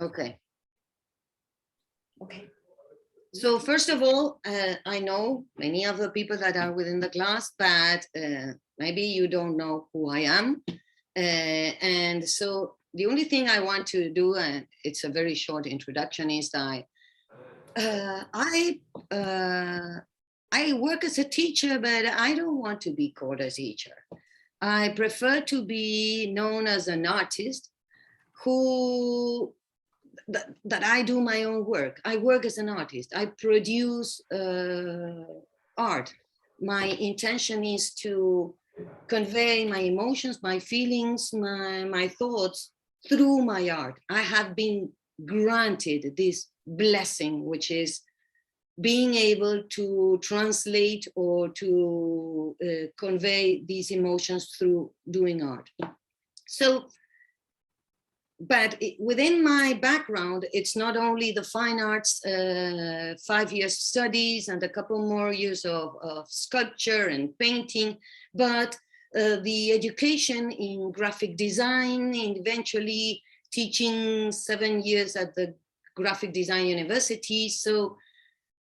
Okay. So first of all, I know many of the people that are within the class, but maybe you don't know who I am. And so the only thing I want to do, and it's a very short introduction, is that I work as a teacher, but I don't want to be called a teacher. I prefer to be known as an artist who that I do my own work. I work as an artist. I produce art. My intention is to convey my emotions, my feelings, my thoughts through my art. I have been granted this blessing, which is being able to translate or to convey these emotions through doing art. So, but within my background, it's not only the fine arts, 5 years studies and a couple more years of sculpture and painting, but the education in graphic design, and eventually teaching 7 years at the graphic design university. So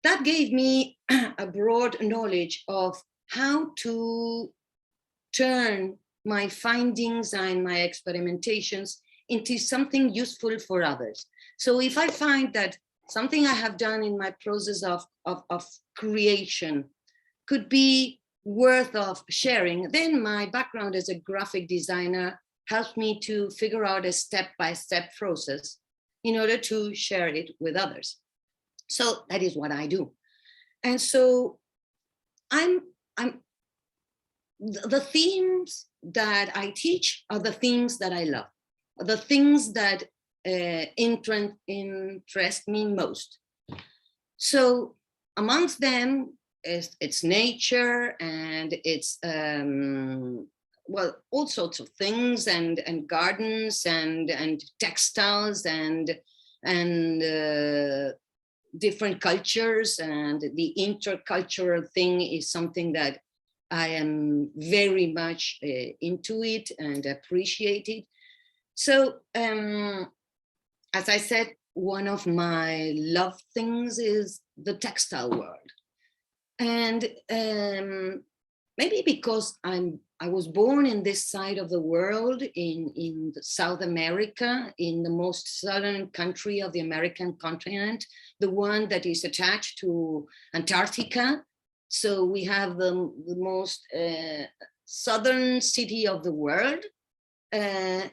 that gave me a broad knowledge of how to turn my findings and my experimentations into something useful for others. So if I find that something I have done in my process of creation could be worth of sharing, then my background as a graphic designer helps me to figure out a step-by-step process in order to share it with others. So that is what I do. And so the themes that I teach are the themes that I love, the things that interest me most. So amongst them is it's nature, and it's well, all sorts of things, and gardens and textiles and different cultures, and the intercultural thing is something that I am very much into it and appreciate it. So, as I said, one of my love things is the textile world. And maybe because I was born in this side of the world, in South America, in the most southern country of the American continent, the one that is attached to Antarctica. So we have the most southern city of the world. And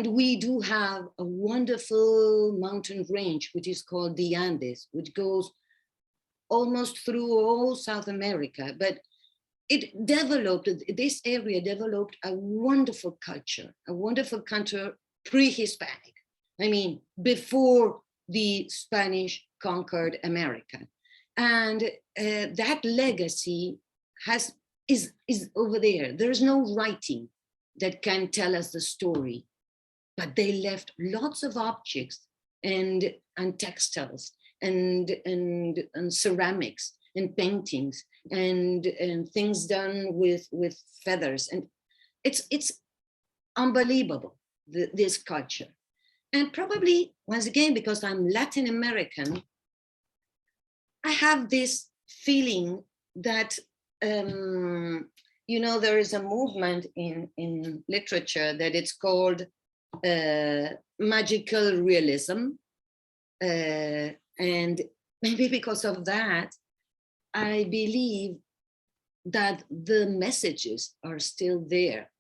we do have a wonderful mountain range, which is called the Andes, which goes almost through all South America. But this area developed a wonderful culture pre-Hispanic. I mean, before the Spanish conquered America. And that legacy is over there. There's no writing that can tell us the story, but they left lots of objects and textiles and ceramics and paintings and things done with feathers, and it's unbelievable, this culture. And probably once again, because I'm Latin American, I have this feeling that there is a movement in literature that it's called magical realism, and maybe because of that, I believe that the messages are still there.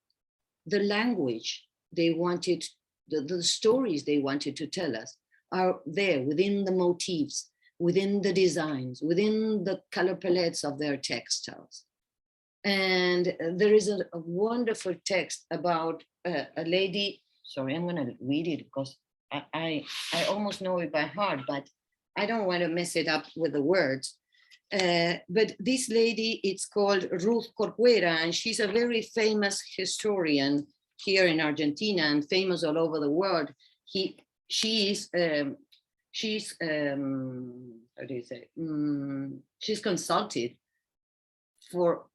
The language they wanted, the stories they wanted to tell us are there within the motifs, within the designs, within the color palettes of their textiles. And there is a wonderful text about a lady. Sorry, I'm going to read it because I almost know it by heart, but I don't want to mess it up with the words. But this lady, it's called Ruth Corkuera, and she's a very famous historian here in Argentina and famous all over the world. She's consulted for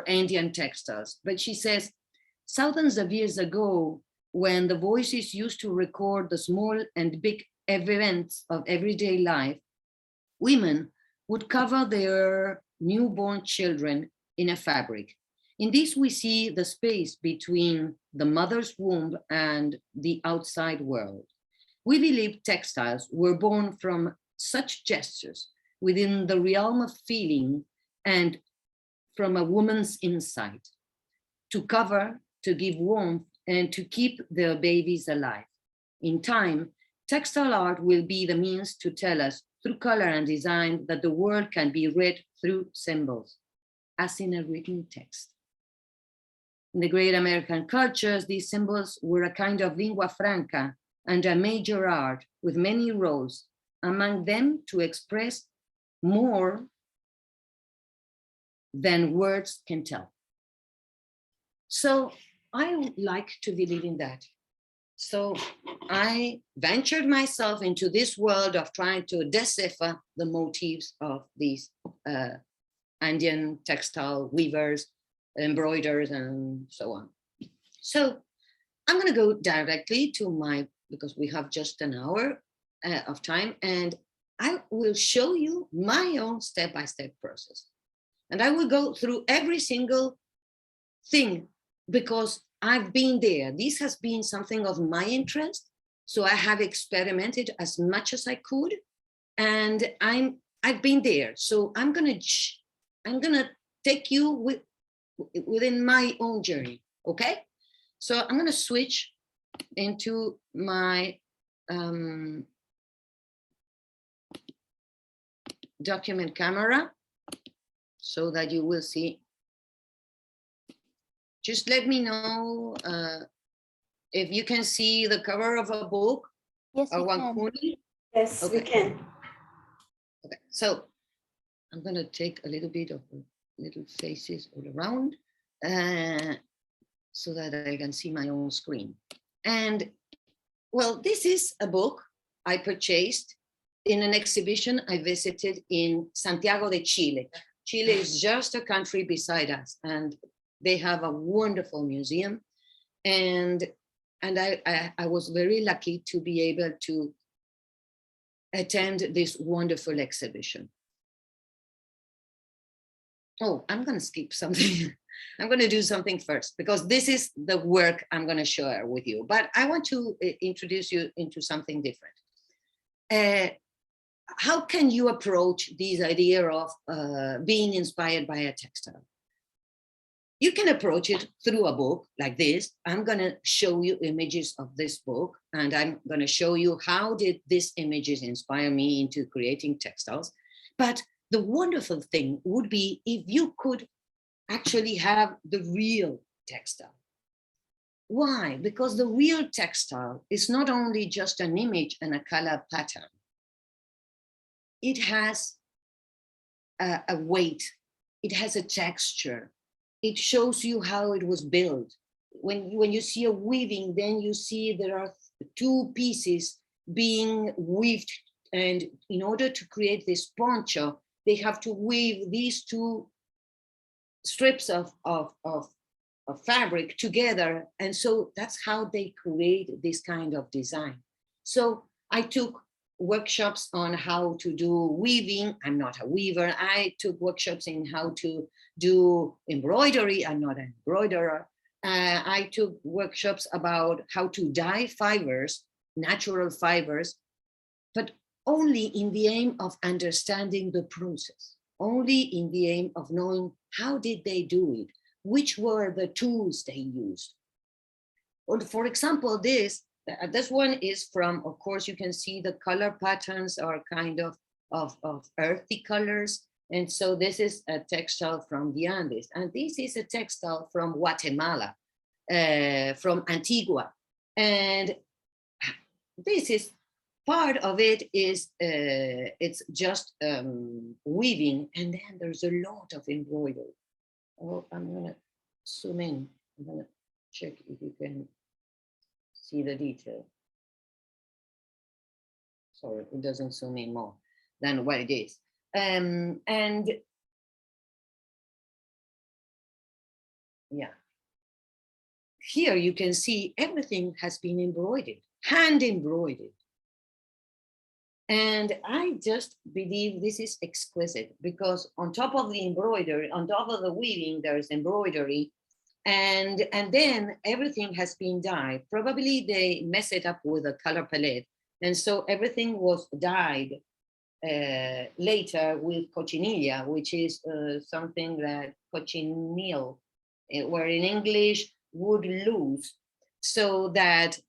Andean textiles, but she says, thousands of years ago, when the voice is used to record the small and big events of everyday life, women would cover their newborn children in a fabric. In this, we see the space between the mother's womb and the outside world. We believe textiles were born from such gestures within the realm of feeling and from a woman's insight, to cover, to give warmth, and to keep their babies alive. In time, textile art will be the means to tell us through color and design that the world can be read through symbols, as in a written text. In the great American cultures, these symbols were a kind of lingua franca and a major art with many roles, among them to express more than words can tell. So I would like to believe in that. So I ventured myself into this world of trying to decipher the motifs of these Andean textile weavers, embroiderers, and so on. So I'm going to go directly to my, because we have just an hour of time, and I will show you my own step-by-step process. And I will go through every single thing because I've been there. This has been something of my interest. So I have experimented as much as I could, and I've been there. So I'm gonna take you within my own journey. Okay. So I'm gonna switch into my document camera so that you will see. Just let me know if you can see the cover of a book. Yes, or we one can. kuni. Yes, Okay. we can. Okay, so I'm going to take a little bit of little faces all around so that I can see my own screen. And well, this is a book I purchased in an exhibition I visited in Santiago de Chile. Chile is just a country beside us, and they have a wonderful museum. And I was very lucky to be able to attend this wonderful exhibition. Oh, I'm going to skip something. I'm going to do something first because this is the work I'm going to share with you. But I want to introduce you into something different. How can you approach this idea of being inspired by a textile? You can approach it through a book like this. I'm going to show you images of this book, and I'm going to show you how did these images inspire me into creating textiles. But the wonderful thing would be if you could actually have the real textile. Why? Because the real textile is not only just an image and a color pattern. It has a weight. It has a texture. It shows you how it was built. When you see a weaving, then you see there are two pieces being weaved. And in order to create this poncho, they have to weave these two strips of fabric together. And so that's how they create this kind of design. So I took workshops on how to do weaving. I'm not a weaver. I took workshops in how to do embroidery. I'm not an embroiderer. I took workshops about how to dye fibers, natural fibers, but only in the aim of understanding the process, only in the aim of knowing how did they do it, which were the tools they used. Or for example, this one is from, of course, you can see the color patterns are kind of earthy colors. And so this is a textile from the Andes. And this is a textile from Guatemala, from Antigua. And this is, part of it is, it's just weaving. And then there's a lot of embroidery. Oh, I'm gonna zoom in. I'm gonna check if you can see the detail. Sorry, it doesn't zoom in more than what it is. And yeah, here you can see everything has been embroidered, hand embroidered. And I just believe this is exquisite, because on top of the embroidery, on top of the weaving, there's embroidery. And then everything has been dyed. Probably they mess it up with a color palette. And so everything was dyed later with cochinilla, which is something that cochineal, where in English would lose, so that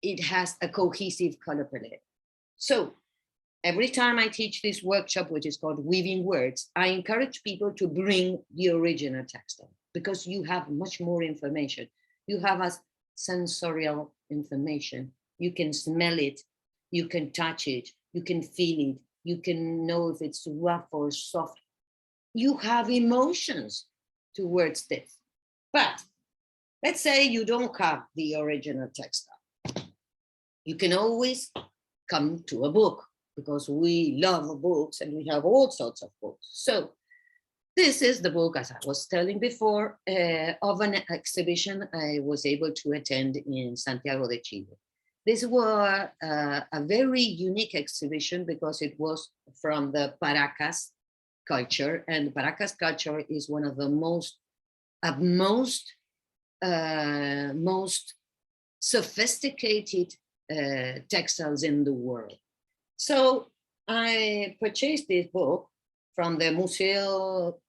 it has a cohesive color palette. So every time I teach this workshop, which is called Weaving Words, I encourage people to bring the original textile, because you have much more information. You have a sensorial information. You can smell it, you can touch it, you can feel it, you can know if it's rough or soft. You have emotions towards this. But let's say you don't have the original textile. You can always come to a book, because we love books and we have all sorts of books. So this is the book, as I was telling before, of an exhibition I was able to attend in Santiago de Chile. This was a very unique exhibition, because it was from the Paracas culture, and Paracas culture is one of the most sophisticated textiles in the world. So I purchased this book from the Museo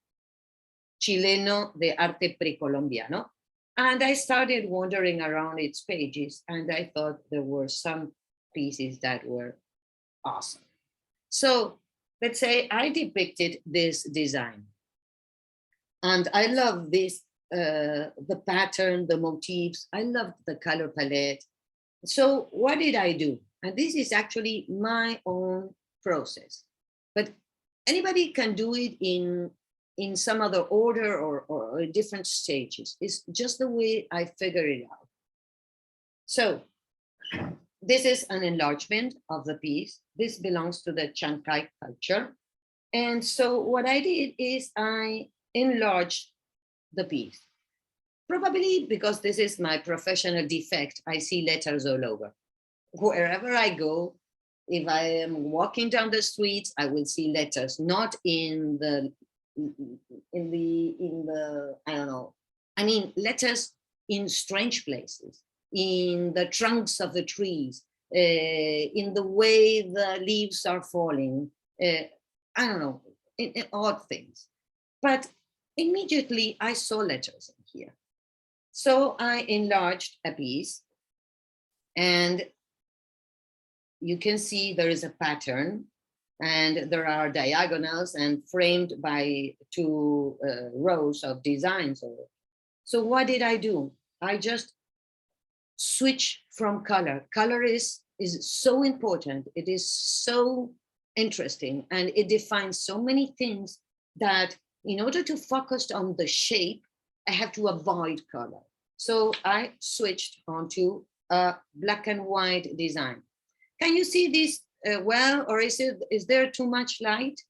Chileno de Arte Precolombiano, and I started wandering around its pages, and I thought there were some pieces that were awesome. So let's say I depicted this design, and I love this, the pattern, the motifs. I loved the color palette. So what did I do? And this is actually my own process, but anybody can do it in some other order or different stages. It's just the way I figure it out. So this is an enlargement of the piece. This belongs to the Chancay culture. And so what I did is I enlarged the piece. Probably because this is my professional defect, I see letters all over. Wherever I go, if I am walking down the streets, I will see letters, not in the I don't know, I mean letters in strange places, in the trunks of the trees, in the way the leaves are falling, I don't know, in odd things. But immediately I saw letters in here. So I enlarged a piece, and you can see there is a pattern, and there are diagonals and framed by two rows of designs. So what did I do? I just switch from color. Color is so important. It is so interesting, and it defines so many things that in order to focus on the shape, I have to avoid color. So I switched onto a black and white design. Can you see this well, or is there too much light?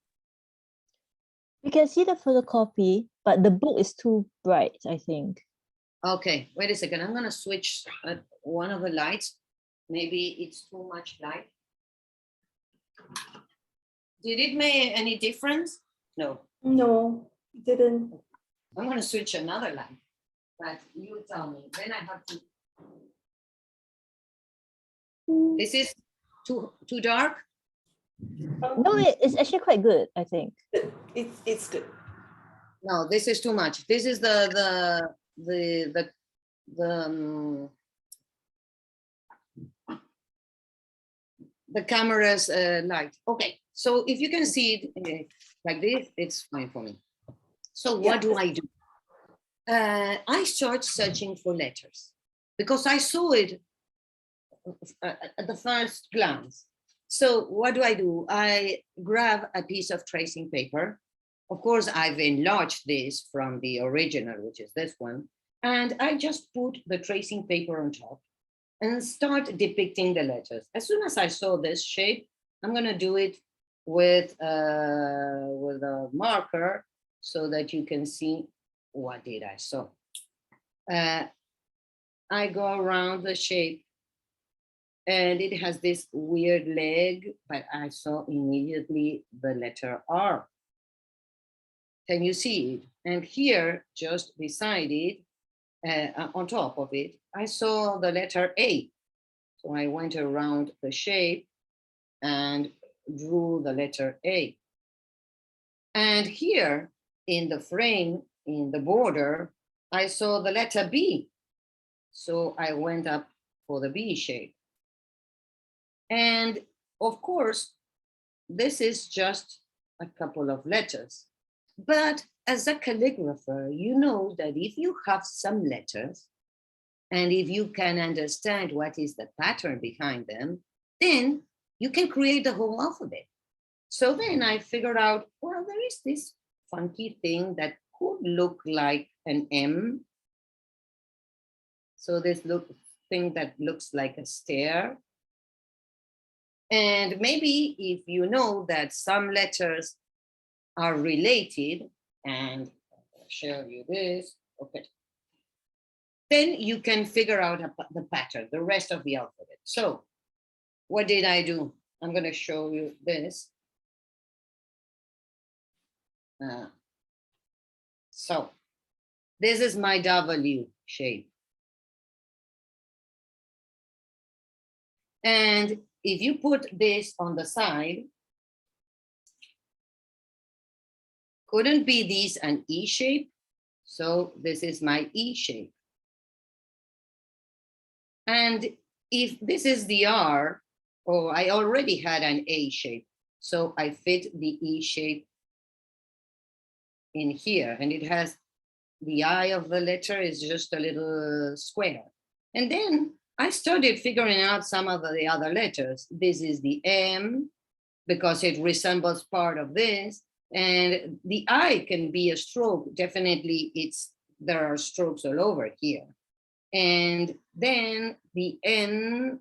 We can see the photocopy, but the book is too bright, I think. Okay, wait a second. I'm gonna switch one of the lights. Maybe it's too much light. Did it make any difference? No. No, it didn't. I'm gonna switch another light, but you tell me. Then I have to. This is too dark? No, it's actually quite good, I think. It's good. No, this is too much. This is the camera's light. Okay, so if you can see it like this, it's fine for me. So what do I do? I start searching for letters, because I saw it at the first glance. So what do? I grab a piece of tracing paper. Of course, I've enlarged this from the original, which is this one. And I just put the tracing paper on top and start depicting the letters. As soon as I saw this shape, I'm gonna do it with a marker so that you can see what did I saw. I go around the shape and it has this weird leg, but I saw immediately the letter R. Can you see it? And here, just beside it, on top of it, I saw the letter A. So I went around the shape and drew the letter A. And here in the frame, in the border, I saw the letter B. So I went up for the B shape. And of course, this is just a couple of letters. But as a calligrapher, you know that if you have some letters, and if you can understand what is the pattern behind them, then you can create the whole alphabet. So then I figured out, well, there is this funky thing that could look like an M. So this thing that looks like a stair. And maybe if you know that some letters are related, and I'll show you this, okay, then you can figure out the pattern, the rest of the alphabet. So what did I do? I'm going to show you this. So this is my W shape. And if you put this on the side, couldn't be this an E shape? So this is my E shape. And if this is the R, oh, I already had an A shape. So I fit the E shape in here, and it has the eye of the letter is just a little square. And then I started figuring out some of the other letters. This is the M because it resembles part of this. And the I can be a stroke. Definitely there are strokes all over here. And then the N,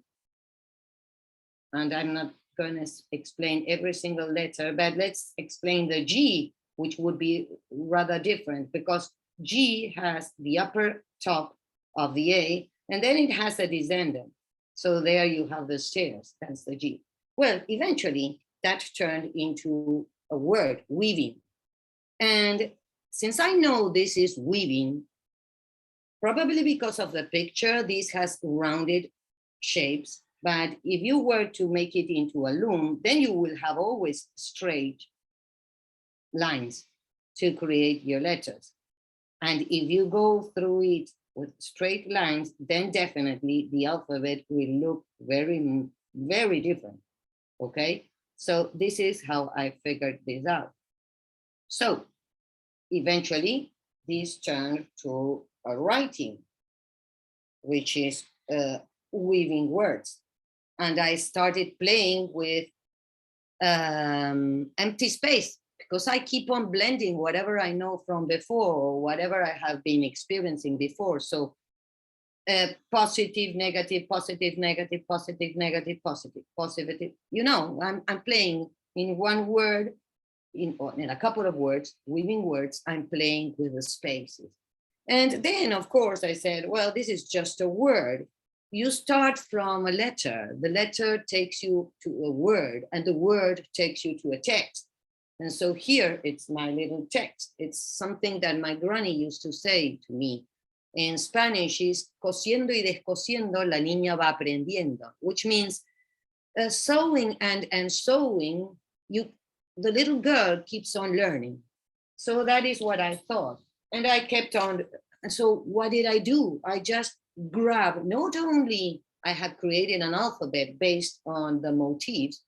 and I'm not going to explain every single letter, but let's explain the G, which would be rather different because G has the upper top of the A, and then it has a descendant. So there you have the stairs, that's the G. Well, eventually that turned into a word, weaving. And since I know this is weaving, probably because of the picture, this has rounded shapes, but if you were to make it into a loom, then you will have always straight lines to create your letters. And if you go through it with straight lines, then definitely the alphabet will look very, very different, okay? So this is how I figured this out. So eventually this turned to a writing, which is weaving words. And I started playing with empty space because I keep on blending whatever I know from before or whatever I have been experiencing before. So positive, negative, positive, negative, positive, negative, positive, positive. You know, I'm playing in one word, in a couple of words, weaving words, I'm playing with the spaces. And then, of course, I said, well, this is just a word. You start from a letter. The letter takes you to a word, and the word takes you to a text. And so here, it's my little text. It's something that my granny used to say to me. In Spanish, is cosiendo y descosiendo, la niña va aprendiendo, which means sewing and sewing, the little girl keeps on learning. So that is what I thought. And I kept on. And so what did I do? I just grabbed, not only I had created an alphabet based on the motifs,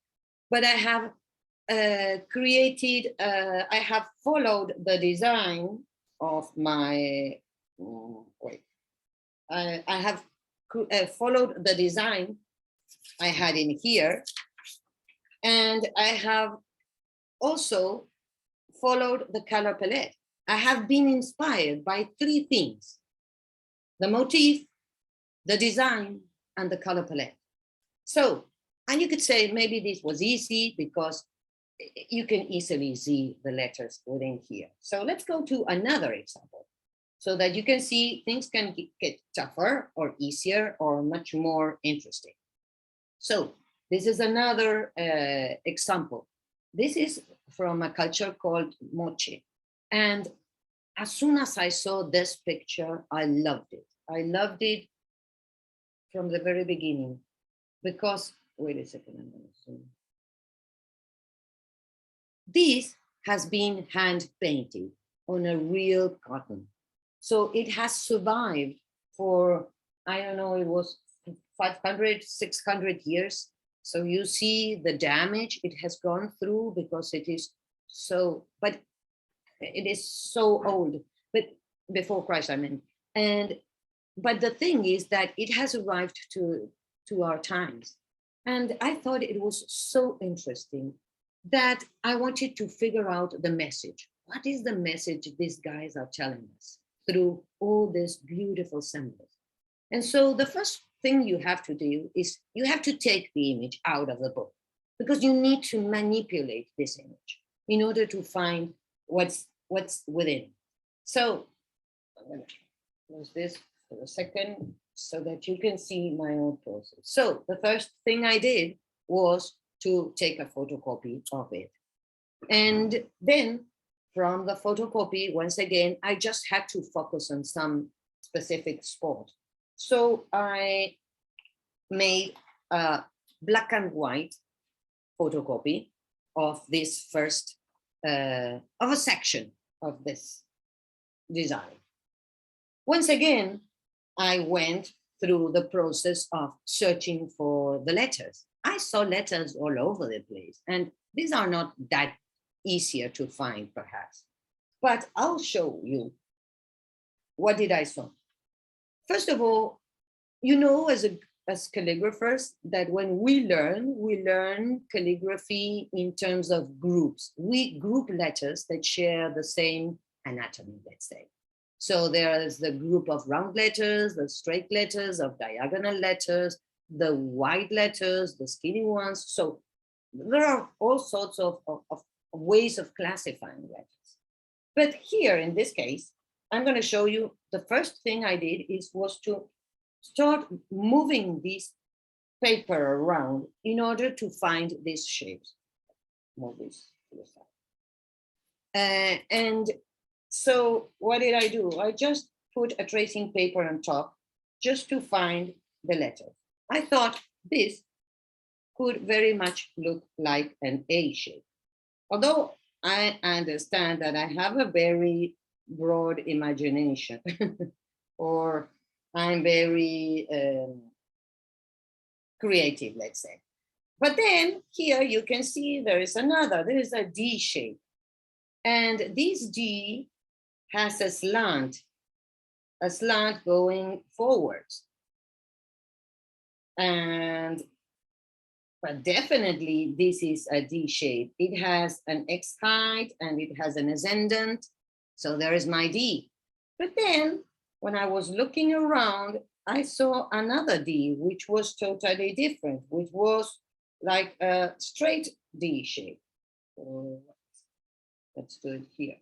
but I have I have followed the design of my, I have followed the design I had in here. And I have also followed the color palette. I have been inspired by three things: the motif, the design, and the color palette. So, and you could say maybe this was easy because you can easily see the letters within here. So let's go to another example. so that you can see things can get tougher or easier or much more interesting. So this is another example. This is from a culture called Moche. And as soon as I saw this picture, I loved it. I loved it from the very beginning because, wait a second, I'm going to zoom. This has been hand painted on a real cotton. So it has survived for, I don't know, it was 500, 600 years. So you see the damage it has gone through because it is so, but it is so old, but before Christ, I mean. And, but the thing is that it has arrived to our times. And I thought it was so interesting that I wanted to figure out the message. What is the message these guys are telling us through all these beautiful symbols? And so the first thing you have to do is you have to take the image out of the book because you need to manipulate this image in order to find what's within. So I'm going to close this for a second so that you can see my own process. So the first thing I did was to take a photocopy of it. And then from the photocopy, once again, I just had to focus on some specific spot. So I made a black and white photocopy of this first, of a section of this design. Once again, I went through the process of searching for the letters. I saw letters all over the place, and these are not that easier to find, perhaps. But I'll show you what did I saw. First of all, you know, as calligraphers, that when we learn calligraphy in terms of groups. We group letters that share the same anatomy, let's say. So there's the group of round letters, the straight letters, of diagonal letters, the wide letters, the skinny ones. So there are all sorts of ways of classifying letters. But here, in this case, I'm going to show you the first thing I did was to start moving this paper around in order to find these shapes. Move this to the side. And so what did I do? I just put a tracing paper on top just to find the letters. I thought this could very much look like an A shape. Although I understand that I have a very broad imagination or I'm very creative, let's say. But then here you can see there is a D shape. And this D has a slant going forwards. But definitely this is a D shape. It has an X height and it has an ascendant. So there is my D. But then when I was looking around, I saw another D, which was totally different, which was like a straight D shape. Let's do it here.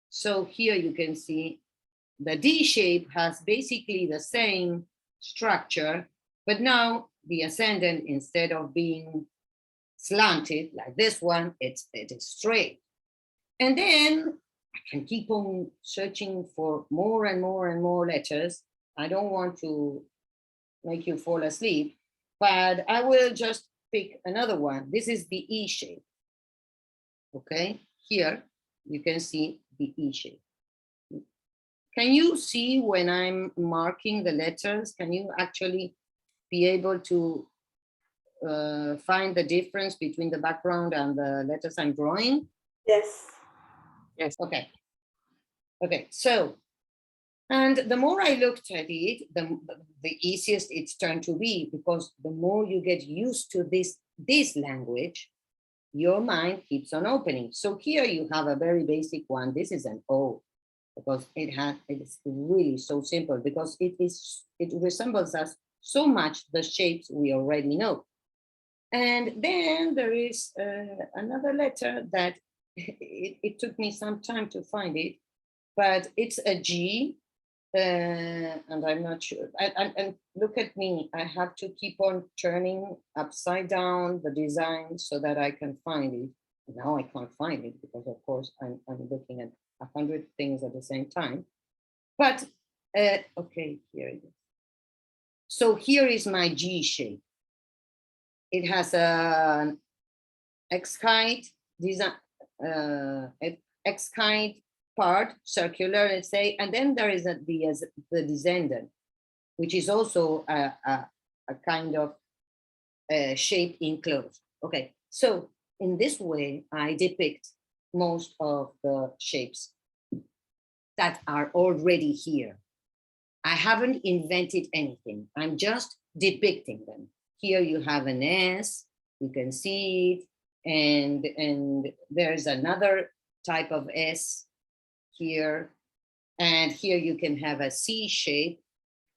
So here you can see the D shape has basically the same structure, but now the ascendant, instead of being slanted like this one, it is straight. And then I can keep on searching for more and more and more letters. I don't want to make you fall asleep, but I will just pick another one. This is the E shape. Okay, here you can see the E shape. Can you see when I'm marking the letters? Can you actually be able to find the difference between the background and the letters I'm drawing? Yes. Yes. Okay. Okay, so, and the more I looked at it, the easiest it's turned to be, because the more you get used to this language, your mind keeps on opening. So here you have a very basic one. This is an O, because it's really so simple, because it resembles us so much the shapes we already know. And then there is another letter that it took me some time to find it, but it's a G, And I'm not sure. And look at me, I have to keep on turning upside down the design so that I can find it. Now I can't find it because of course I'm looking at 100 things at the same time. But okay, here it is. So here is my G shape. It has an X height design, X height part, circular, let's say, and then there is the descendant, which is also a kind of shape enclosed. Okay, so in this way, I depict most of the shapes that are already here. I haven't invented anything. I'm just depicting them. Here you have an S, you can see it, and there's another type of S here, and here you can have a C shape.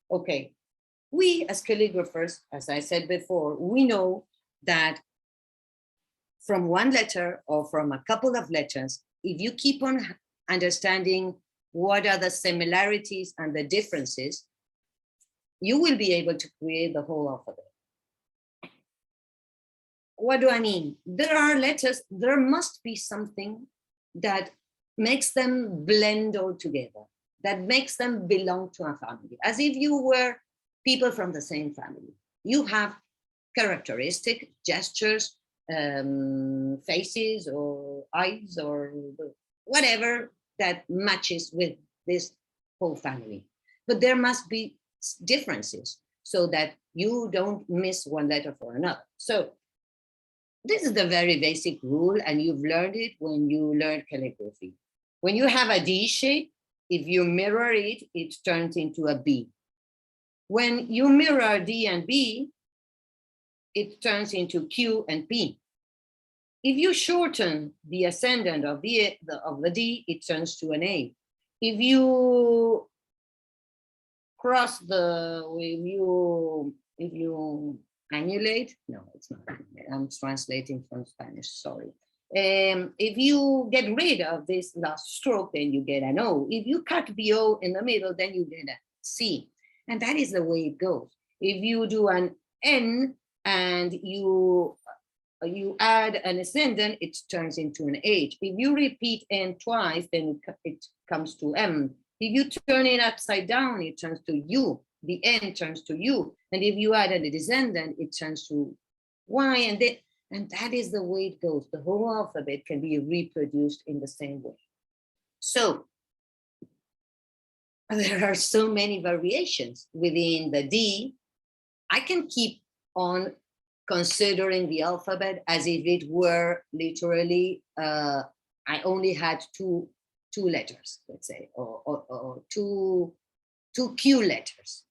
Okay, we as calligraphers, as I said before, we know that from one letter or from a couple of letters, if you keep on understanding what are the similarities and the differences, you will be able to create the whole alphabet. What do I mean? There are letters, there must be something that makes them blend all together, that makes them belong to a family, as if you were people from the same family. You have characteristic gestures, faces or eyes or whatever that matches with this whole family. But there must be differences so that you don't miss one letter for another. So this is the very basic rule, and you've learned it when you learn calligraphy. When you have a D shape, if you mirror it, it turns into a B. When you mirror D and B, it turns into Q and P. If you shorten the ascendant of the D, it turns to an A. If you cross if you annulate, no, it's not. I'm translating from Spanish, sorry. If you get rid of this last stroke, then you get an O. If you cut the O in the middle, then you get a C. And that is the way it goes. If you do an N and you add an ascendant, it turns into an H. If you repeat N twice, then it comes to M. If you turn it upside down, it turns to U. The N turns to U. And if you add a descendant, it turns to Y. And that is the way it goes. The whole alphabet can be reproduced in the same way. So there are so many variations within the D. I can keep on considering the alphabet as if it were literally, I only had two letters, let's say, or two Q letters.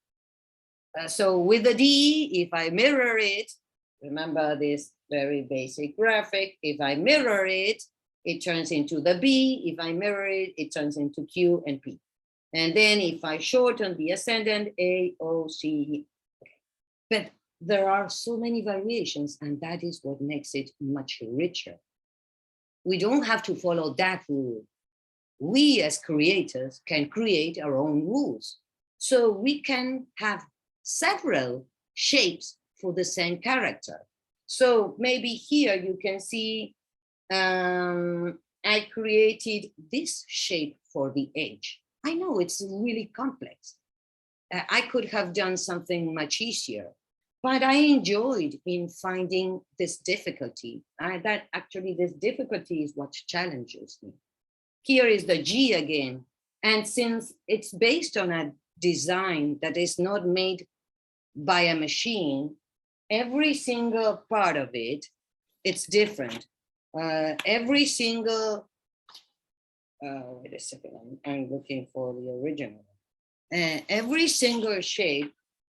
So with the D, if I mirror it, remember this very basic graphic, if I mirror it, it turns into the B. If I mirror it, it turns into Q and P. And then if I shorten the ascendant, A, O, C. But there are so many variations, and that is what makes it much richer. We don't have to follow that rule. We as creators can create our own rules. So we can have several shapes for the same character. So maybe here you can see I created this shape for the H. I know it's really complex. I could have done something much easier, but I enjoyed in finding this difficulty. That actually this difficulty is what challenges me. Here is the G again. And since it's based on a design that is not made by a machine, every single part of it, it's different. Every single, wait a second, I'm looking for the original. Every single shape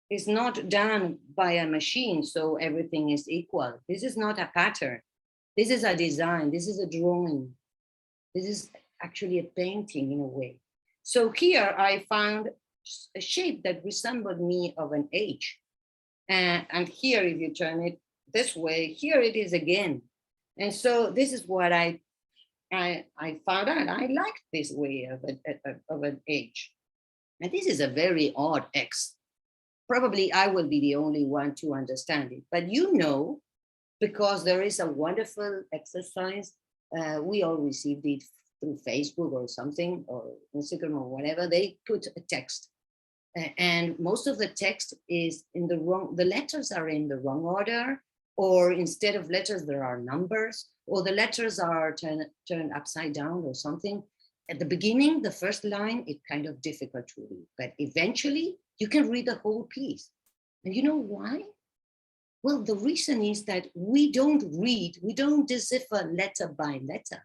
is not done by a machine, so everything is equal. This is not a pattern. This is a design. This is a drawing. This is actually a painting in a way. So here I found a shape that resembled me of an H. And here, if you turn it this way, here it is again. And so this is what I found out. I liked this way of an H. And this is a very odd X. Probably I will be the only one to understand it, but you know, because there is a wonderful exercise, we all received it through Facebook or something, or Instagram or whatever. They put a text, and most of the text is in the wrong, the letters are in the wrong order, or instead of letters, there are numbers, or the letters are turned upside down or something. At the beginning, the first line, it's kind of difficult to read, but eventually you can read the whole piece. And you know why? Well, the reason is that we don't read, we don't decipher letter by letter.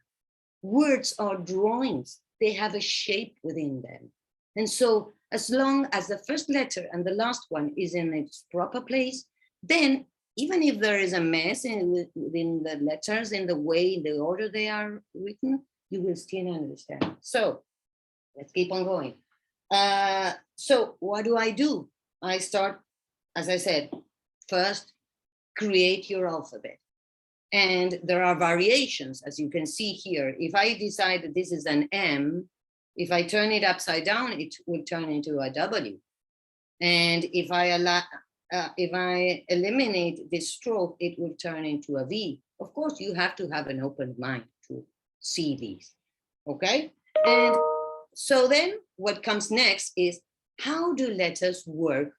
Words are drawings, they have a shape within them. And so as long as the first letter and the last one is in its proper place, then even if there is a mess within the letters, in the way, in the order they are written, you will still understand. So let's keep on going. So what do? I start, as I said, first, create your alphabet. And there are variations, as you can see here. If I decide that this is an M, if I turn it upside down, it will turn into a W. And if I eliminate this stroke, it will turn into a V. Of course, you have to have an open mind to see these, okay? And so then what comes next is, how do letters work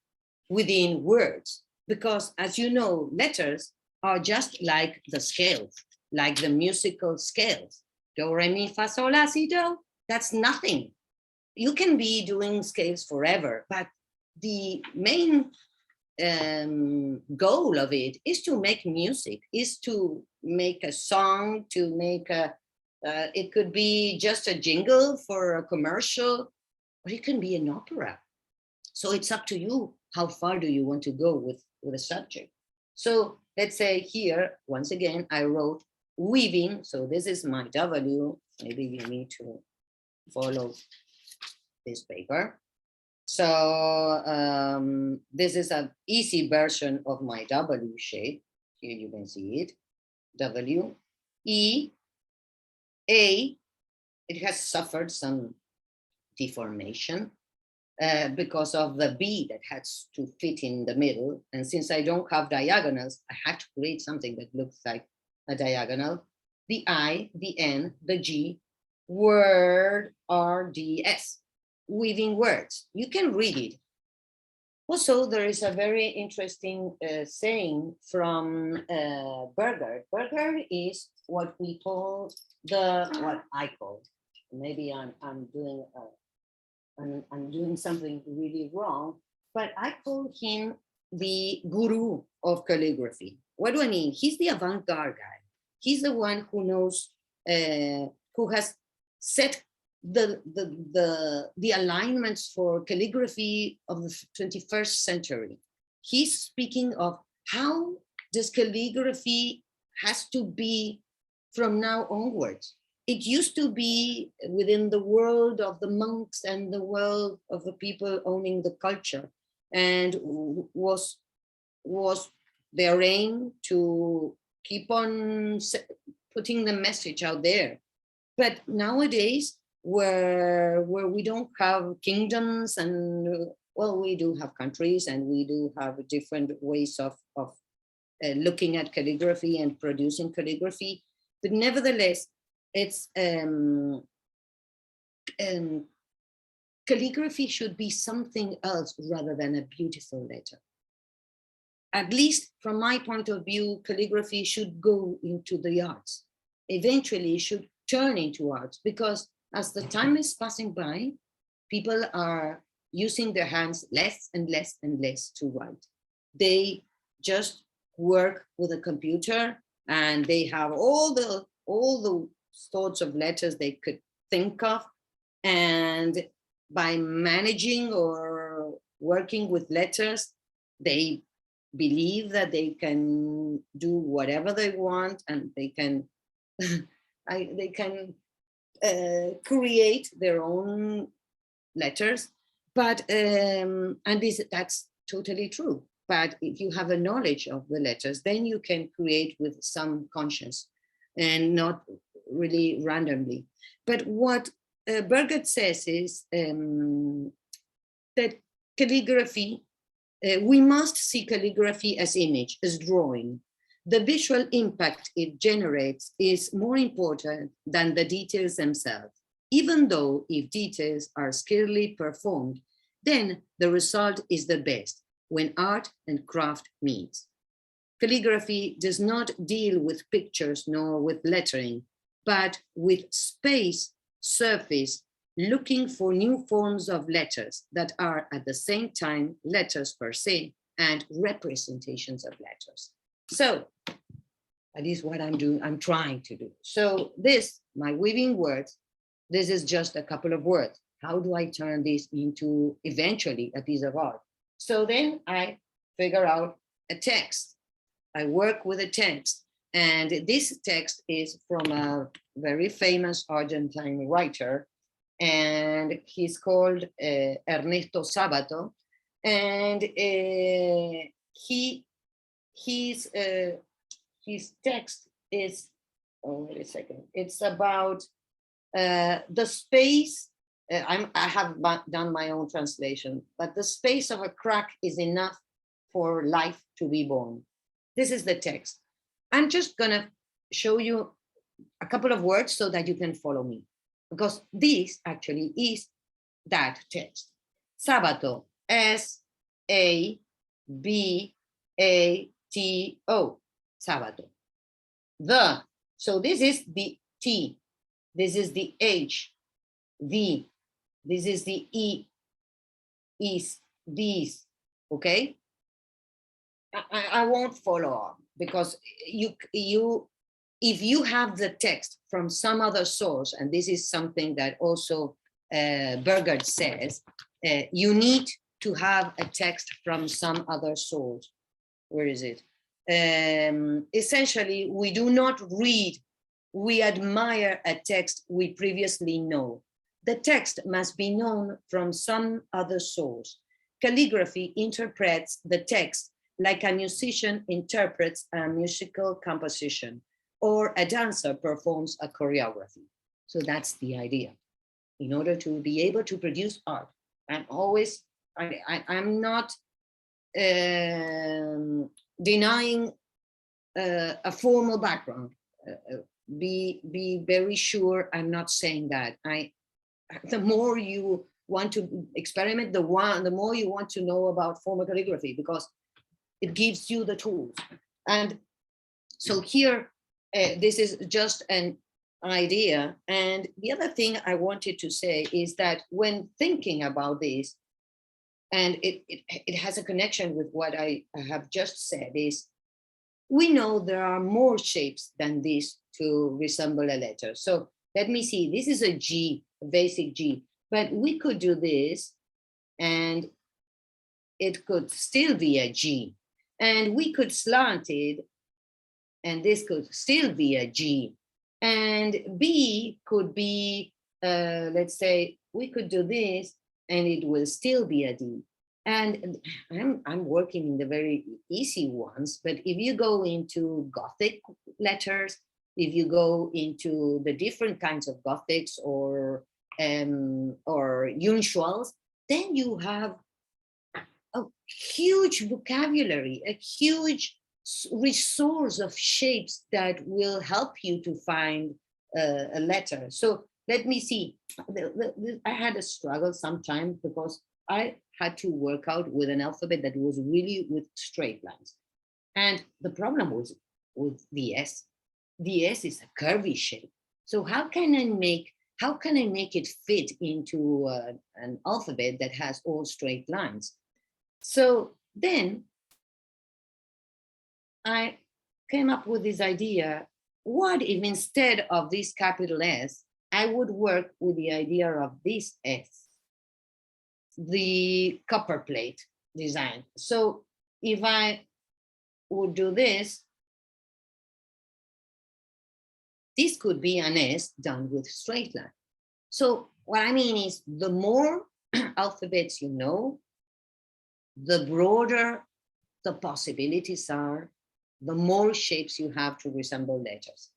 within words? Because as you know, letters are just like the scales, like the musical scales. Do, re, mi, fa, sol, la, si, do. That's nothing. You can be doing scales forever, but the main goal of it is to make music, is to make a song, to make a, it could be just a jingle for a commercial, or it can be an opera. So it's up to you, how far do you want to go with a subject. So let's say here, once again, I wrote weaving. So this is my W. Maybe you need to follow this paper. So this is an easy version of my W shape. Here you can see it. W, E, A. It has suffered some deformation because of the B that has to fit in the middle. And since I don't have diagonals, I had to create something that looks like a diagonal. The I, the N, the G, word, RDS, weaving words. You can read it. Also, there is a very interesting saying from Berger. Berger is what we call what I call, maybe I'm doing something really wrong, but I call him the Guru of Calligraphy. What do I mean? He's the avant-garde guy. He's the one who knows, who has set the alignments for calligraphy of the 21st century. He's speaking of how this calligraphy has to be from now onwards. It used to be within the world of the monks and the world of the people owning the culture, and was their aim to keep on putting the message out there. But nowadays, where we don't have kingdoms, and well, we do have countries, and we do have different ways of looking at calligraphy and producing calligraphy, but nevertheless, it's calligraphy should be something else rather than a beautiful letter. At least from my point of view, calligraphy should go into the arts. Eventually, it should turn into art, because as the time is passing by, people are using their hands less and less and less to write. They just work with a computer, and they have all the sorts of letters they could think of, and by managing or working with letters, they believe that they can do whatever they want, and they can create their own letters. But and that's totally true. But if you have a knowledge of the letters, then you can create with some conscience and not really randomly. But what Birgit says is, that calligraphy, we must see calligraphy as image, as drawing. The visual impact it generates is more important than the details themselves. Even though if details are skillfully performed, then the result is the best when art and craft meet. Calligraphy does not deal with pictures nor with lettering, but with space, surface, looking for new forms of letters that are at the same time letters per se and representations of letters. So that is what I'm doing, I'm trying to do. So this, my weaving words, this is just a couple of words. How do I turn this into eventually a piece of art? So then I figure out a text. I work with a text, and this text is from a very famous Argentine writer, and he's called Ernesto Sabato, and his text is, oh, wait a second, it's about the space. I have done my own translation, but the space of a crack is enough for life to be born. This is the text. I'm just gonna show you a couple of words so that you can follow me, because this actually is that text. Sabato, S-A-B-A-T-O, Sabato. The, so this is the T, this is the H, the, this is the E, is, these, okay? I won't follow on because if you have the text from some other source, and this is something that also Burgard says, you need to have a text from some other source. Where is it? Essentially, we do not read, we admire a text we previously know. The text must be known from some other source. Calligraphy interprets the text like a musician interprets a musical composition, or a dancer performs a choreography. So that's the idea. In order to be able to produce art, I'm always, I'm not denying a formal background. Be very sure I'm not saying that. The more you want to experiment, the more you want to know about formal calligraphy, because it gives you the tools. And so here, this is just an idea. And the other thing I wanted to say is that when thinking about this, and it has a connection with what I have just said, is we know there are more shapes than this to resemble a letter. So let me see, this is a G, a basic G, but we could do this and it could still be a G. And we could slant it, and this could still be a G. And B could be, let's say, we could do this, and it will still be a D. And I'm working in the very easy ones, but if you go into Gothic letters, if you go into the different kinds of Gothics or usuals, then you have a huge vocabulary, a huge resource of shapes that will help you to find a letter. So let me see. I had a struggle sometimes because I had to work out with an alphabet that was really with straight lines. And the problem was with the S. The S is a curvy shape. So how can I make it fit into an alphabet that has all straight lines? So then I came up with this idea, what if instead of this capital S, I would work with the idea of this S, the copper plate design. So if I would do this, this could be an S done with straight line. So what I mean is the more alphabets you know, the broader the possibilities are, the more shapes you have to resemble letters.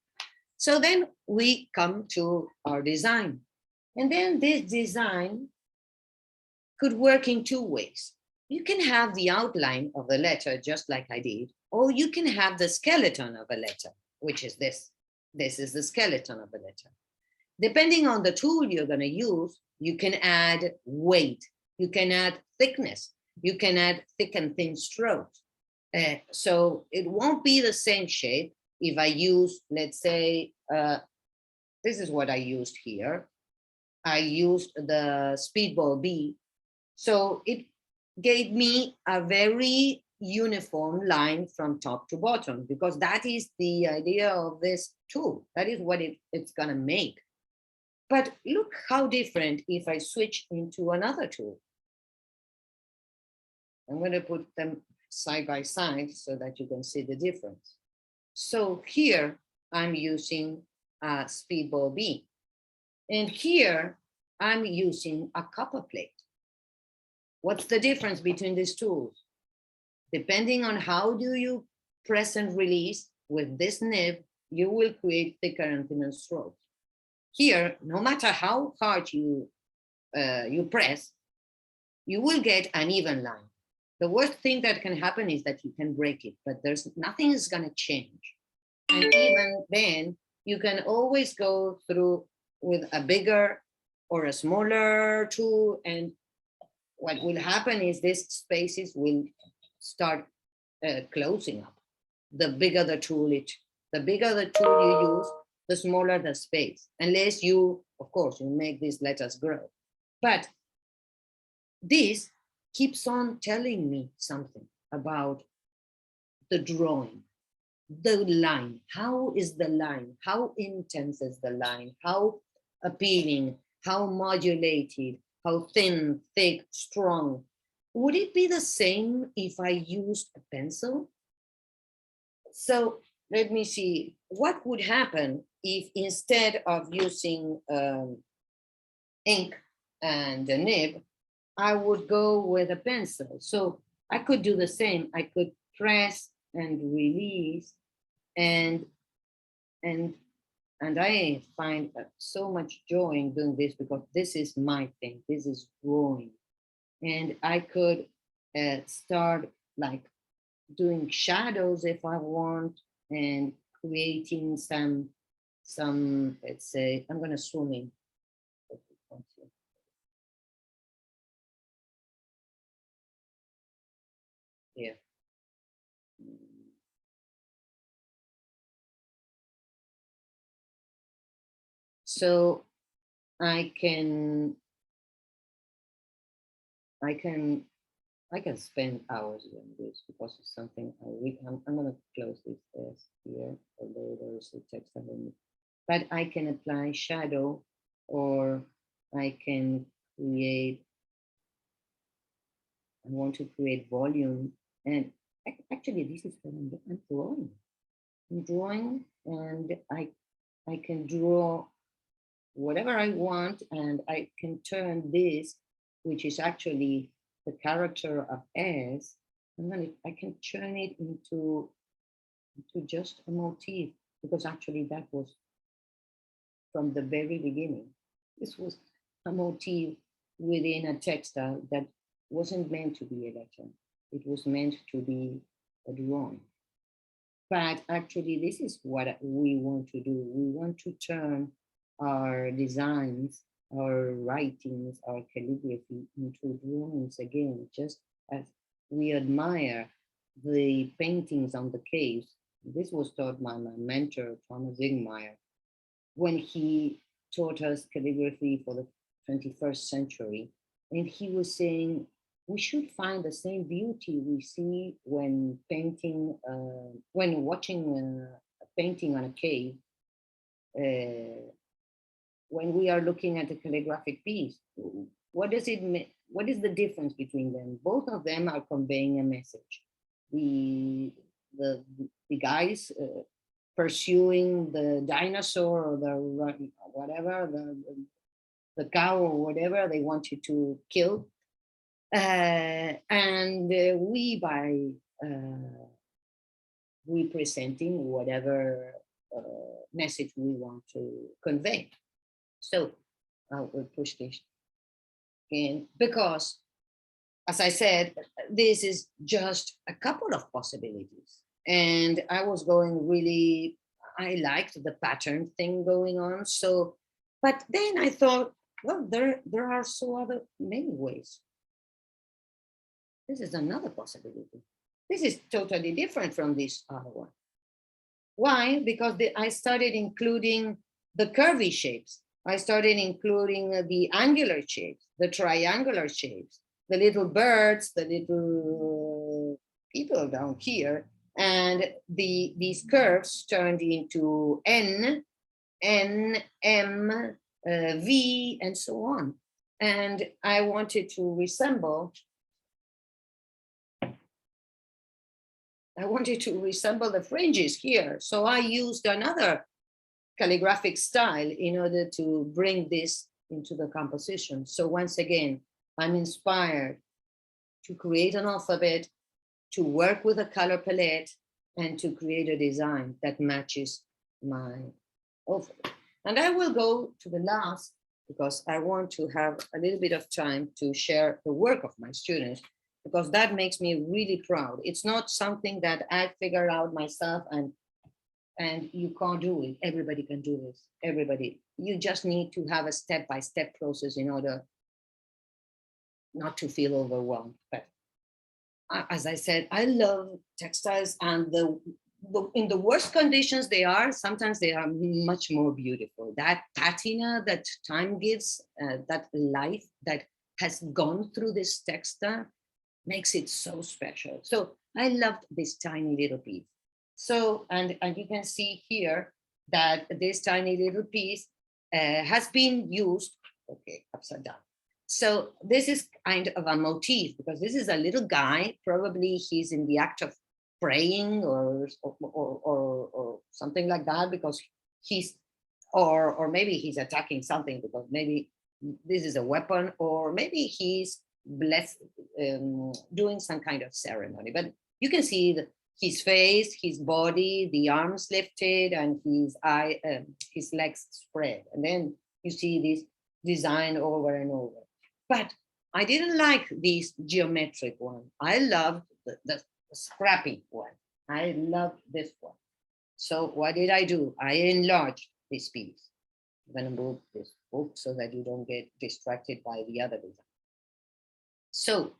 So then we come to our design. And then this design could work in two ways. You can have the outline of the letter, just like I did, or you can have the skeleton of a letter, which is this. This is the skeleton of a letter. Depending on the tool you're going to use, you can add weight, you can add thickness, you can add thick and thin strokes. So it won't be the same shape if I use, let's say, this is what I used here. I used the Speedball B. So it gave me a very uniform line from top to bottom, because that is the idea of this tool. That is what it's going to make. But look how different if I switch into another tool. I'm going to put them side by side so that you can see the difference. So here I'm using a Speedball B. And here I'm using a copper plate. What's the difference between these tools? Depending on how do you press and release with this nib, you will create thicker and thinner strokes. Here, no matter how hard you press, you will get an even line. The worst thing that can happen is that you can break it, but nothing is going to change. And even then, you can always go through with a bigger or a smaller tool, and what will happen is these spaces will start closing up. The bigger the tool you use, the smaller the space, unless you, of course, you make these letters grow. But this keeps on telling me something about the drawing, the line. How is the line? How intense is the line? How appealing? How modulated? How thin, thick, strong? Would it be the same if I used a pencil? So let me see, what would happen if instead of using ink and a nib, I would go with a pencil? So I could do the same. I could press and release, and I find so much joy in doing this, because this is my thing. This is drawing, and I could start like doing shadows if I want, and creating some let's say, I'm going to zoom in. Here. So I can spend hours doing this, because it's something I'm going to close this desk here, although there is a text underneath. But I can apply shadow, or I can create, I want to create volume. And actually, this is what I'm drawing. I'm drawing, and I can draw whatever I want, and I can turn this, which is actually the character of S, and I can turn it into just a motif, because actually that was from the very beginning. This was a motif within a textile that wasn't meant to be a letter. It was meant to be a drawing. But actually, this is what we want to do. We want to turn our designs, our writings, our calligraphy into drawings again, just as we admire the paintings on the caves. This was taught by my mentor, Thomas Zingmeyer, when he taught us calligraphy for the 21st century. And he was saying, we should find the same beauty we see when painting, when watching a painting on a cave, when we are looking at a calligraphic piece. What does it mean? What is the difference between them? Both of them are conveying a message. The guys pursuing the dinosaur, or the whatever, the cow or whatever they wanted to kill, and we by representing whatever message we want to convey. So I will push this in, because as I said, this is just a couple of possibilities. And I was going really, I liked the pattern thing going on. So, but then I thought, well, there are so other many ways. This is another possibility. This is totally different from this other one. Why? Because I started including the curvy shapes. I started including the angular shapes, the triangular shapes, the little birds, the little people down here, and these curves turned into N, M, V, and so on. And I wanted to resemble the fringes here. So I used another calligraphic style in order to bring this into the composition. So once again, I'm inspired to create an alphabet, to work with a color palette, and to create a design that matches my alphabet. And I will go to the last, because I want to have a little bit of time to share the work of my students, because that makes me really proud. It's not something that I figure out myself and you can't do it. Everybody can do this. Everybody. You just need to have a step-by-step process in order not to feel overwhelmed. But as I said, I love textiles, and in the worst conditions they are, sometimes they are much more beautiful. That patina that time gives, that life that has gone through this textile makes it so special. So I loved this tiny little piece. So, and you can see here that this tiny little piece has been used, okay, upside down. So this is kind of a motif, because this is a little guy, probably he's in the act of praying or something like that, because he's, or maybe he's attacking something, because maybe this is a weapon, or maybe he's blessed, doing some kind of ceremony. But you can see his face, his body, the arms lifted, and his legs spread. And then you see this design over and over. But I didn't like this geometric one. I loved the scrappy one. I loved this one. So what did I do? I enlarged this piece. I'm going to move this book so that you don't get distracted by the other design. So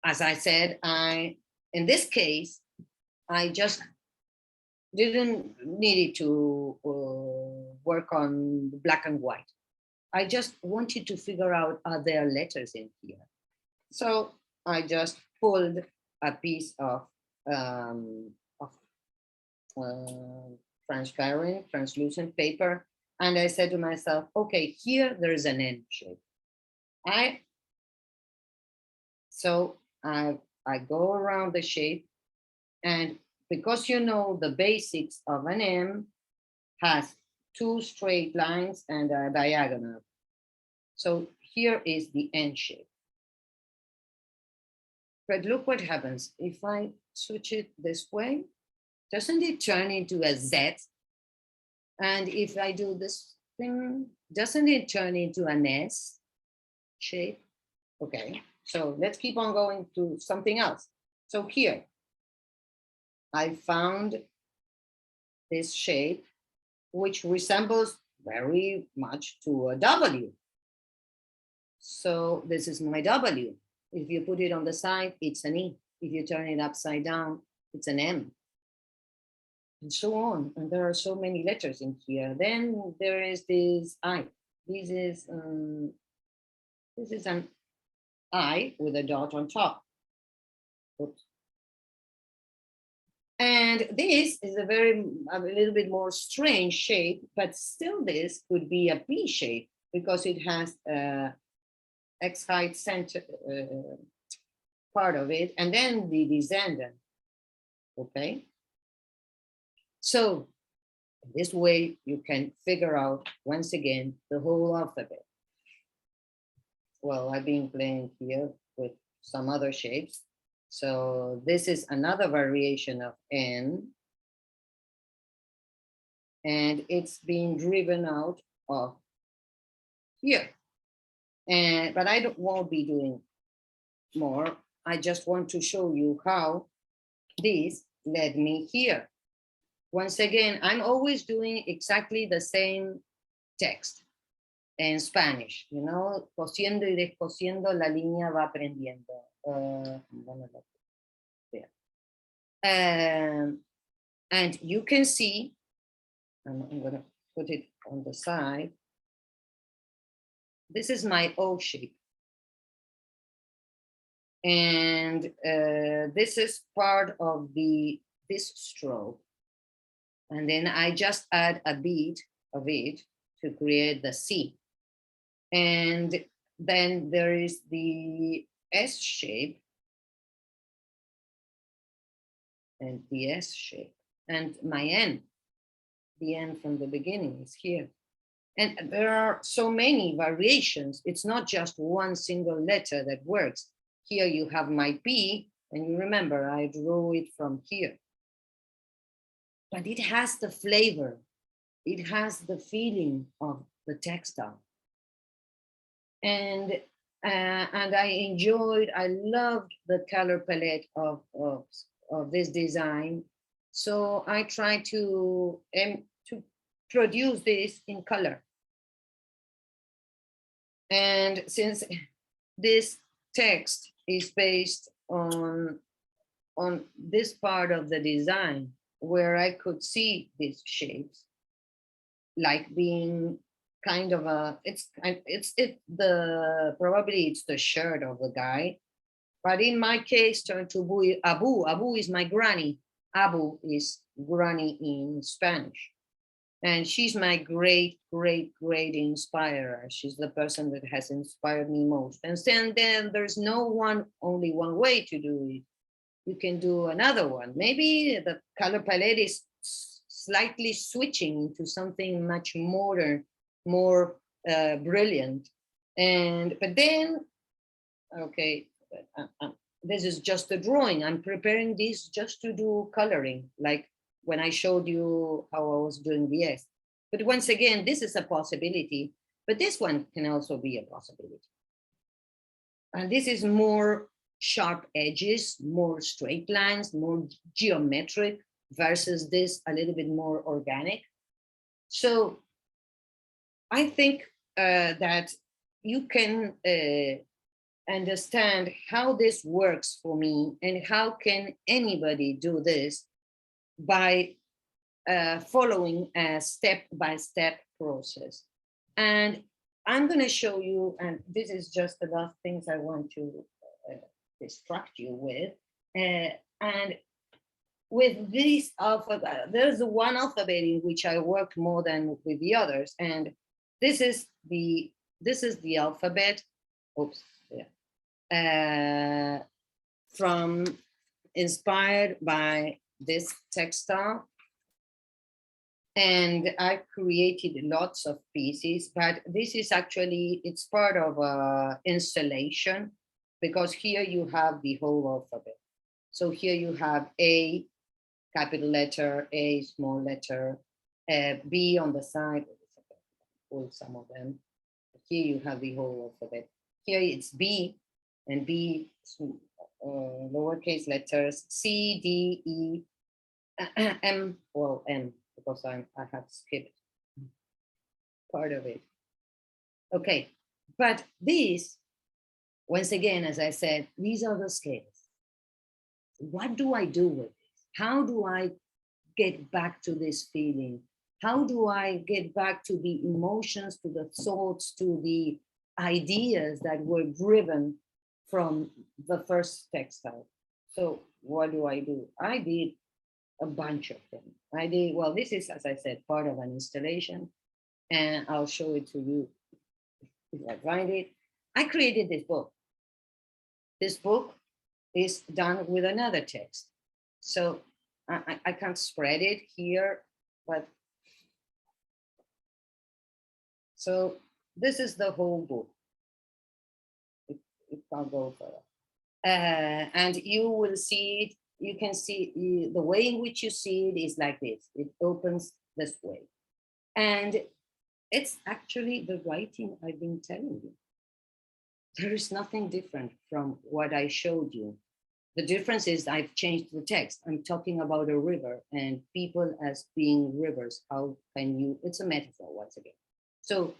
as I said, in this case, I just didn't need to work on black and white. I just wanted to figure out, are there letters in here? So I just pulled a piece of transparent, translucent paper, and I said to myself, okay, here there is an N shape. So I go around the shape, and because you know the basics of an M has two straight lines and a diagonal. So here is the N shape. But look what happens. If I switch it this way, doesn't it turn into a Z? And if I do this thing, doesn't it turn into an S shape? Okay, so let's keep on going to something else. So here, I found this shape, which resembles very much to a W. So this is my W. If you put it on the side, it's an E. If you turn it upside down, it's an M. And so on. And there are so many letters in here. Then there is this I. This is an I with a dot on top. Oops. And this is a little bit more strange shape, but still this could be a P shape because it has X height center part of it, and then the descendant. Okay. So this way you can figure out once again the whole alphabet. Well, I've been playing here with some other shapes. So this is another variation of N, and it's being driven out of here. But I won't be doing more. I just want to show you how this led me here. Once again, I'm always doing exactly the same text en Spanish, you know, cosiendo y descosiendo, la línea va aprendiendo. And you can see, I'm going to put it on the side. This is my O shape. And this is part of this stroke. And then I just add a bead of it to create the C. And then there is the S shape and the S shape and my N. The N from the beginning is here. And there are so many variations. It's not just one single letter that works. Here you have my P, and you remember I drew it from here. But it has the flavor. It has the feeling of the textile. And I loved the color palette of this design. So I try to produce this in color. And since this text is based on this part of the design where I could see these shapes, like being kind of a, probably it's the shirt of the guy, but in my case turned to Abu. Abu is my granny. Abu is granny in Spanish. And she's my great inspirer. She's the person that has inspired me most. And then there's only one way to do it. You can do another one. Maybe the color palette is slightly switching into something much modern, more brilliant. But then, okay, this is just a drawing. I'm preparing this just to do coloring, like when I showed you how I was doing the S. But once again, this is a possibility, but this one can also be a possibility. And this is more sharp edges, more straight lines, more geometric versus this a little bit more organic. So I think that you can understand how this works for me and how can anybody do this by following a step-by-step process. And I'm going to show you, and this is just the last things I want to distract you with. And with this alphabet, there's one alphabet in which I work more than with the others, and this is the alphabet. Oops, yeah. From inspired by this textile. And I created lots of pieces, but this is actually, it's part of an installation, because here you have the whole alphabet. So here you have A, capital letter, A, small letter, B on the side, pull some of them. Here you have the whole alphabet. Here it's B, and B, lowercase letters, C, D, E, M, well, N, because I have skipped part of it. Okay, but these, once again, as I said, these are the scales. What do I do with this? How do I get back to this feeling? How do I get back to the emotions, to the thoughts, to the ideas that were driven from the first textile? So what do? I did a bunch of them. Well, this is, as I said, part of an installation, and I'll show it to you if I find it. I created this book. This book is done with another text. So I can't spread it here, but so this is the whole book. It can't go further. And you will see it. You can see the way in which you see it is like this. It opens this way. And it's actually the writing I've been telling you. there is nothing different from what I showed you. The difference is I've changed the text. I'm talking about a river and people as being rivers. How can you, it's a metaphor once again. So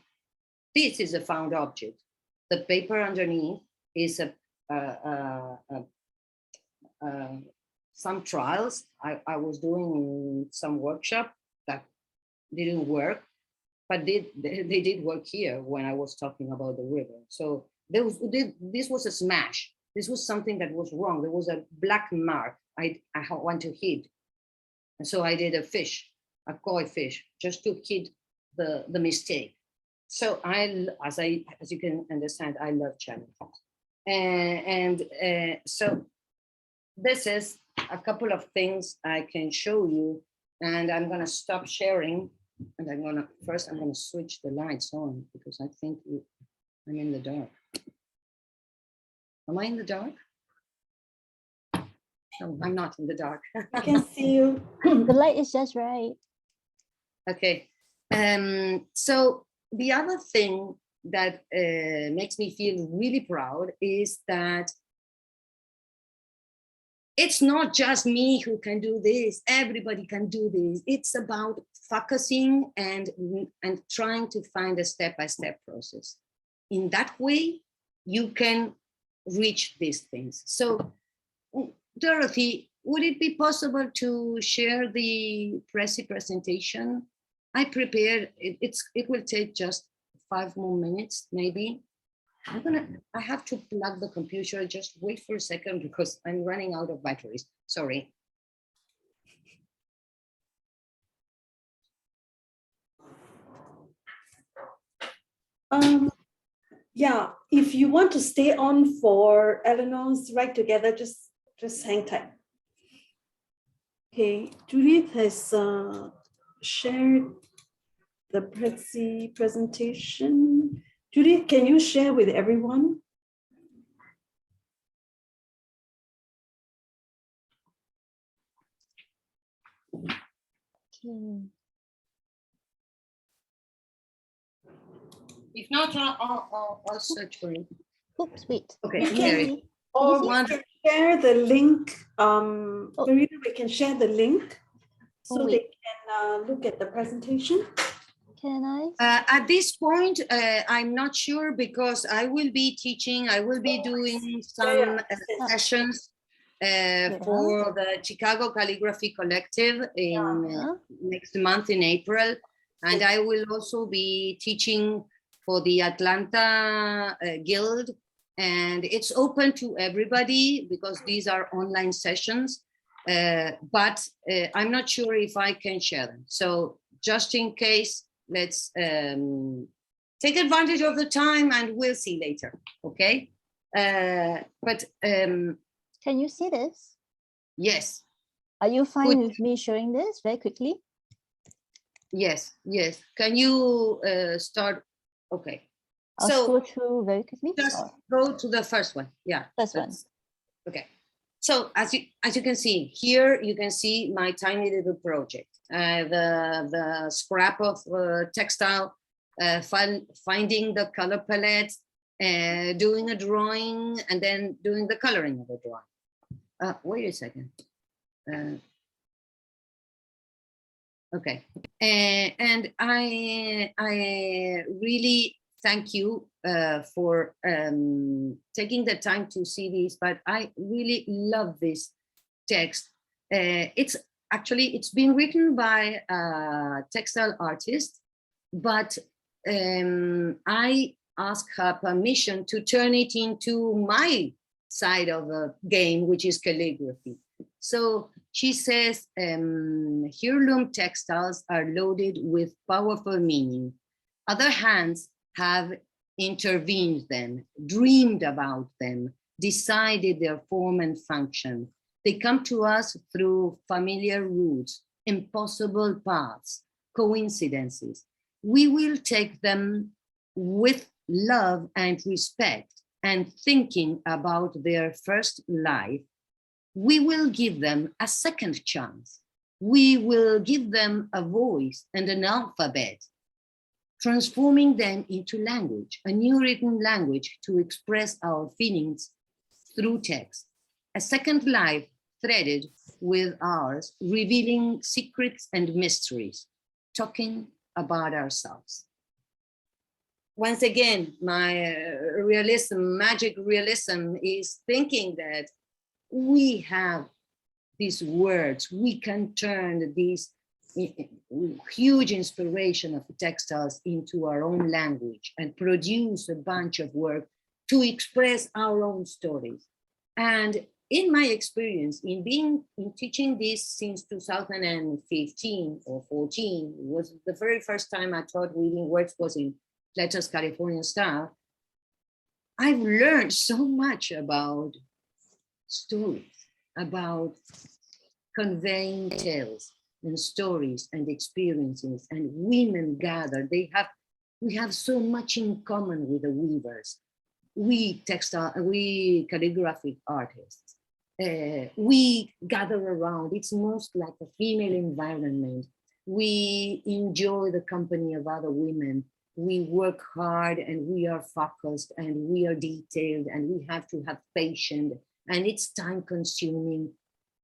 this is a found object. The paper underneath is some trials. I was doing some workshop that didn't work, but they did work here when I was talking about the river. So this was a smash. This was something that was wrong. There was a black mark I want to hide. And so I did a fish, a koi fish, just to hide the mistake. So as you can understand, I love challenges. So this is a couple of things I can show you, and I'm gonna stop sharing, and I'm gonna switch the lights on because I think I'm in the dark. Am I in the dark? No, I'm not in the dark. I can see you. The light is just right. Okay. So the other thing that makes me feel really proud is that it's not just me who can do this. Everybody can do this. It's about focusing and trying to find a step-by-step process. In that way, you can reach these things. So, Dorothy, would it be possible to share the Prezi presentation? I prepared, it will take just 5 more minutes, maybe. I have to plug the computer, just wait for a second because I'm running out of batteries, sorry. Yeah, if you want to stay on for Eleanor's Write Together, just hang tight. Okay, Judith has shared the Prezi presentation. Judith, can you share with everyone? Okay. If not, I'll search for it. Oops, wait. Okay, You here can- it is. Or One- we can share the link. Marina, we can share the link so they can look at the presentation. Can I? At this point, I'm not sure because I will be teaching, I will be doing some sessions for the Chicago Calligraphy Collective in next month in April. And I will also be teaching for the Atlanta Guild. And it's open to everybody because these are online sessions. But I'm not sure if I can share them. So just in case, let's take advantage of the time and we'll see later, okay? Can you see this? Yes. Are you fine with me showing this very quickly? Yes, yes. Can you start? Okay. I'll scroll through very quickly. Just go to the first one. Yeah. First one. Okay. So as you can see here, you can see my tiny little project. The scrap of textile, finding the color palette, doing a drawing, and then doing the coloring of the drawing. Wait a second. Okay, and I really thank you for taking the time to see this, but I really love this text. It's been written by a textile artist, but I asked her permission to turn it into my side of the game, which is calligraphy. So she says, heirloom textiles are loaded with powerful meaning. Other hands have intervened them, dreamed about them, decided their form and function. They come to us through familiar routes, impossible paths, coincidences. We will take them with love and respect and thinking about their first life. We will give them a second chance. We will give them a voice and an alphabet. transforming them into language, a new written language to express our feelings through text. A second life threaded with ours, revealing secrets and mysteries, talking about ourselves. Once again, my realism, magic realism is thinking that we have these words, we can turn these huge inspiration of textiles into our own language and produce a bunch of work to express our own stories. And in my experience, in teaching this since 2015 or 14, was the very first time I taught reading words was in Letters California Style. I've learned so much about stories, about conveying tales and stories and experiences, and women gather. We have so much in common with the weavers. We calligraphic artists. We gather around. It's most like a female environment. We enjoy the company of other women. We work hard and we are focused and we are detailed and we have to have patience, and it's time consuming,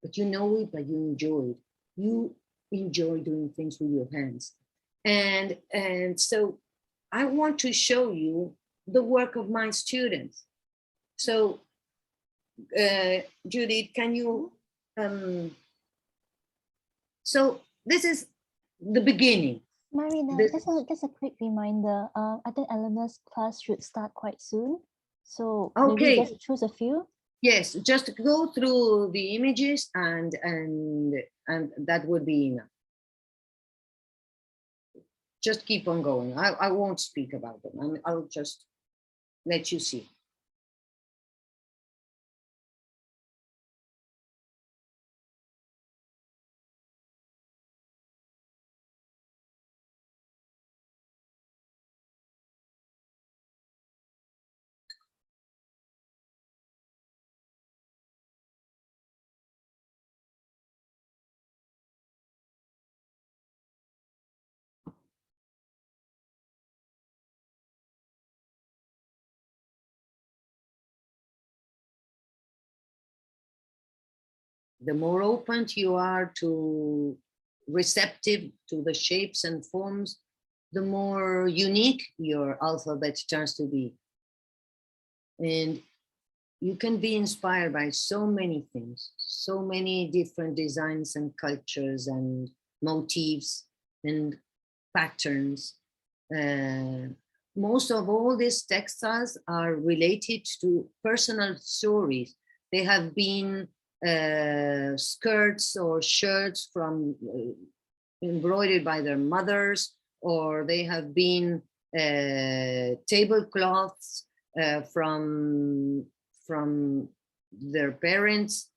but you know it, but you enjoy it. You enjoy doing things with your hands. And so I want to show you the work of my students. So Judith, can you, so this is the beginning. Marina, just a quick reminder. I think Eleanor's class should start quite soon. So Okay. maybe just choose a few. Yes, just go through the images and that would be enough. Just keep on going. I won't speak about them. I'll just let you see. The more open you are to receptive to the shapes and forms, the more unique your alphabet turns to be. And you can be inspired by so many things, so many different designs and cultures and motifs and patterns. Most of all these textiles are related to personal stories. They have been skirts or shirts from embroidered by their mothers, or they have been tablecloths from their parents.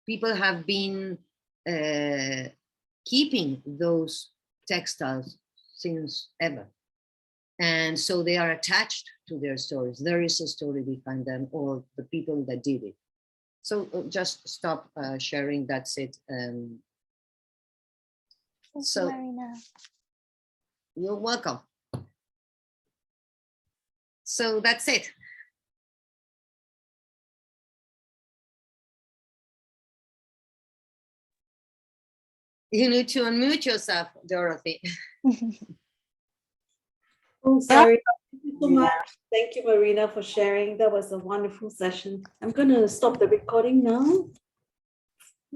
People have been keeping those textiles since ever. And so they are attached to their stories. There is a story behind them or the people that did it. So just stop sharing, that's it. So Marina. You're welcome. So that's it. You need to unmute yourself, Dorothy. Oh, sorry. Thank you so much. Thank you, Marina, for sharing. That was a wonderful session. I'm going to stop the recording now.